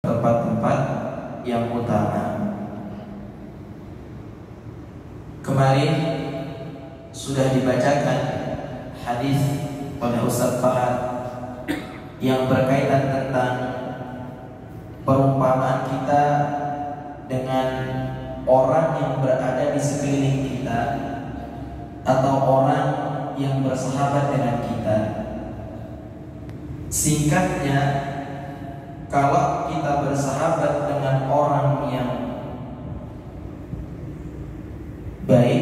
tempat-tempat yang utama. Kemarin sudah dibacakan hadis oleh Ustaz Fahad yang berkaitan tentang perumpamaan kita dengan orang yang berada di sekeliling kita atau orang yang bersahabat dengan kita. Singkatnya, kalau kita bersahabat dengan orang yang baik,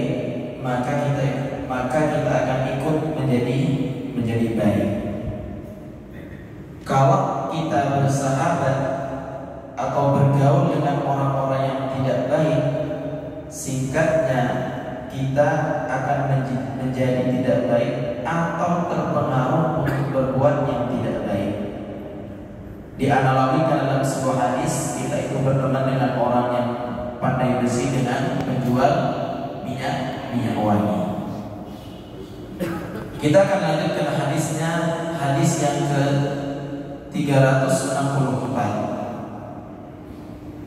maka kita akan ikut menjadi baik. Kalau kita bersahabat atau bergaul dengan orang-orang yang tidak baik, singkatnya kita akan menjadi tidak baik atau terpengaruh untuk berbuat yang tidak baik. Dianalogikan dalam sebuah hadis, kita itu berteman dengan orang yang pandai besi dengan penjual minyak wangi. Kita akan lanjutkan hadisnya, hadis yang ke-364.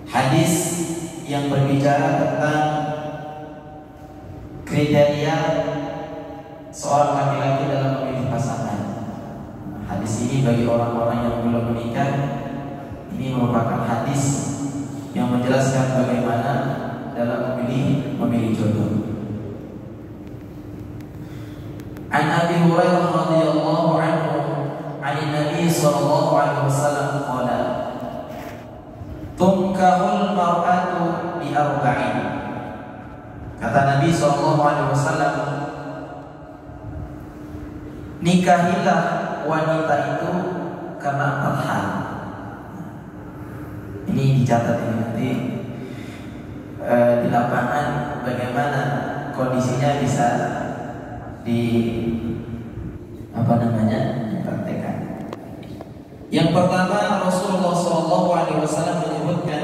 Hadis yang berbicara tentang kriteria seorang laki-laki dalam memilih pasangan. Hadis ini bagi orang-orang yang belum menikah, ini merupakan hadis yang menjelaskan bagaimana dalam memilih jodoh. An Abi Hurairah radhiyallahu anhu, 'an Nabi sallallahu alaihi wasallam qala, "Tunkahul mar'atu bi arba'in." Kata Nabi sallallahu alaihi wasallam, nikahilah wanita itu karena 4 hal. Ini dicatat ini nanti di lapangan bagaimana kondisinya bisa dipraktekkan. Yang pertama, Rasulullah SAW menyebutkan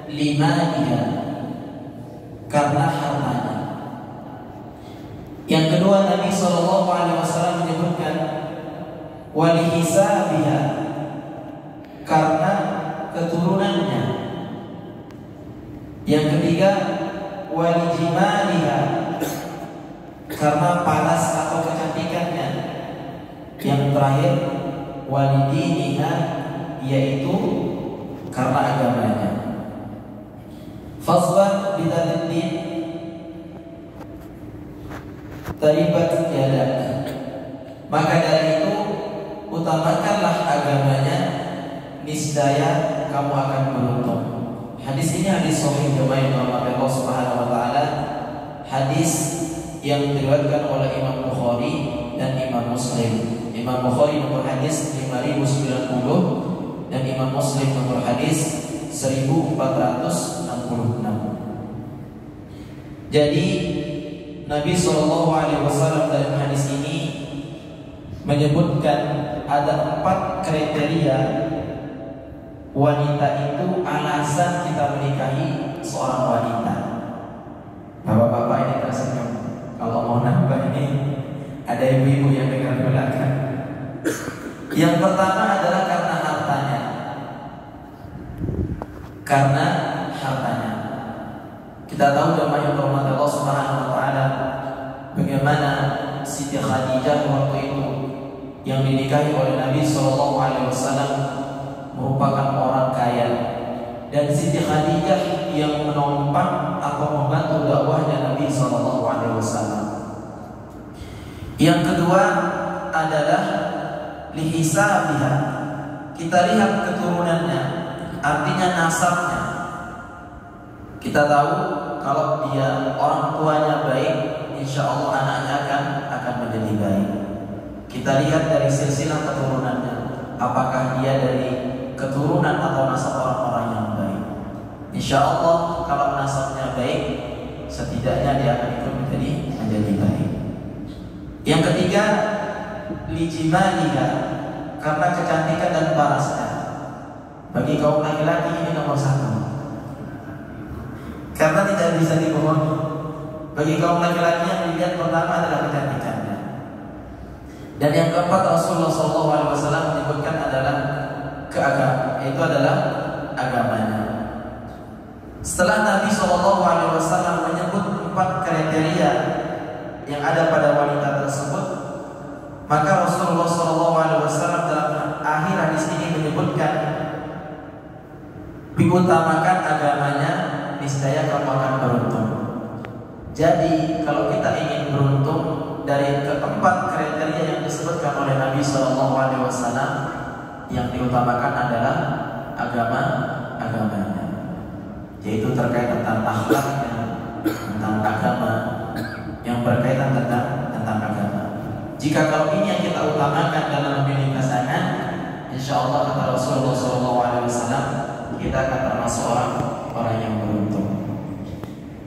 5 dia karena hartanya. Yang kedua, Nabi SAW menyebutkan walihisabiha karena keturunannya. Yang ketiga, walijimaliha karena paras atau kecantikannya. Yang terakhir, walidiniha yaitu karena agamanya. Fasbah bidadid taribat yadak. Maka dari itu utamakanlah agamanya, niscaya kamu akan beruntung. Hadis ini hadis sahih jamaah Allah Subhanahu wa taala. Hadis yang diriwayatkan oleh Imam Bukhari dan Imam Muslim. Imam Bukhari nomor hadis 5090 dan Imam Muslim nomor hadis 1466. Jadi Nabi SAW dalam hadis ini menyebutkan ada 4 kriteria wanita itu alasan kita menikahi seorang wanita. Bapak-bapak ini tersenyum. Kalau mau nambah ini ada ibu-ibu yang dengar belakang. Yang pertama adalah karena hartanya. Karena hartanya. Kita tahu jemaah yang dirahmati Allah Subhanahu wa taala bagaimana Siti Khadijah waktu itu yang dinikahi oleh Nabi SAW merupakan orang kaya, dan Siti Khadijah yang menopang atau membantu dakwahnya Nabi SAW. Yang kedua adalah lihisabiha. Kita lihat keturunannya, artinya nasabnya. Kita tahu kalau dia orang tuanya baik, insya Allah anaknya akan menjadi baik. Kita lihat dari silsilah keturunannya, apakah dia dari keturunan atau nasab orang-orang yang baik. Insya Allah kalau nasabnya baik, setidaknya dia akan ikut menjadi baik. Yang ketiga, lijimaniha, karena kecantikan dan parasnya. Bagi kaum laki-laki ini nomor 1, karena tidak bisa dibohongi. Bagi kaum laki-laki yang dilihat pertama adalah kecantikannya. Dan yang keempat, Rasulullah SAW menyebutkan adalah keagamaan, yaitu adalah agamanya. Setelah Nabi SAW menyebut 4 kriteria yang ada pada wanita tersebut, maka Rasulullah SAW dalam akhir hadis ini menyebutkan, diutamakan agamanya, niscaya kamu akan beruntung. Jadi kalau kita ingin beruntung, dari keempat kriteria yang disebutkan oleh Nabi SAW, yang diutamakan adalah agamanya, yaitu terkait tentang akhlaknya, tentang agama, yang berkaitan tentang agama. Jika kalau ini yang kita utamakan dalam memilih pasangan, insya Allah kata Rasulullah SAW, kita akan termasuk orang yang beruntung.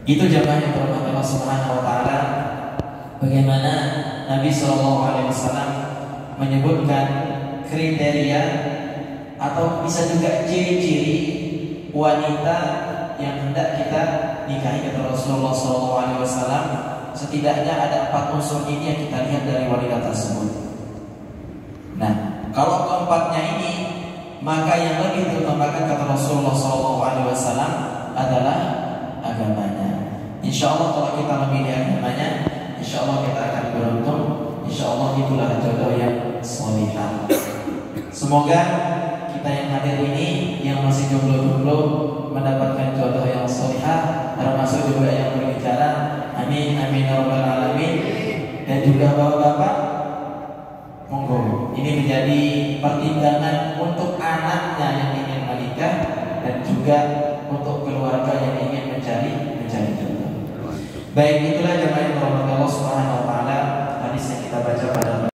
Itu jamaah yang dirahmati Allah Subhanahu Wa Taala. Bagaimana Nabi SAW menyebutkan kriteria atau bisa juga ciri-ciri wanita yang hendak kita nikahi, kata Rasulullah SAW. Setidaknya ada 4 unsur ini yang kita lihat dari wanita tersebut. Nah, kalau keempatnya ini, maka yang lebih diutamakan kata Rasulullah SAW adalah agamanya. Insya Allah kalau kita memilih agamanya, insya Allah kita akan beruntung. Insya Allah itulah jodoh yang solihah. Semoga kita yang hadir ini, yang masih jomblo-jomblo, mendapatkan jodoh yang solihah, termasuk juga yang berbicara. Amin, amin ya rabbal alamin. Dan juga bapak-bapak, monggo, ini menjadi pertimbangan untuk anaknya yang ingin menikah, dan juga untuk keluarga yang ingin mencari jodoh. Baik, itulah jemaah yang dirahmati Allah Subhanahu Wa Taala, hadis yang kita baca.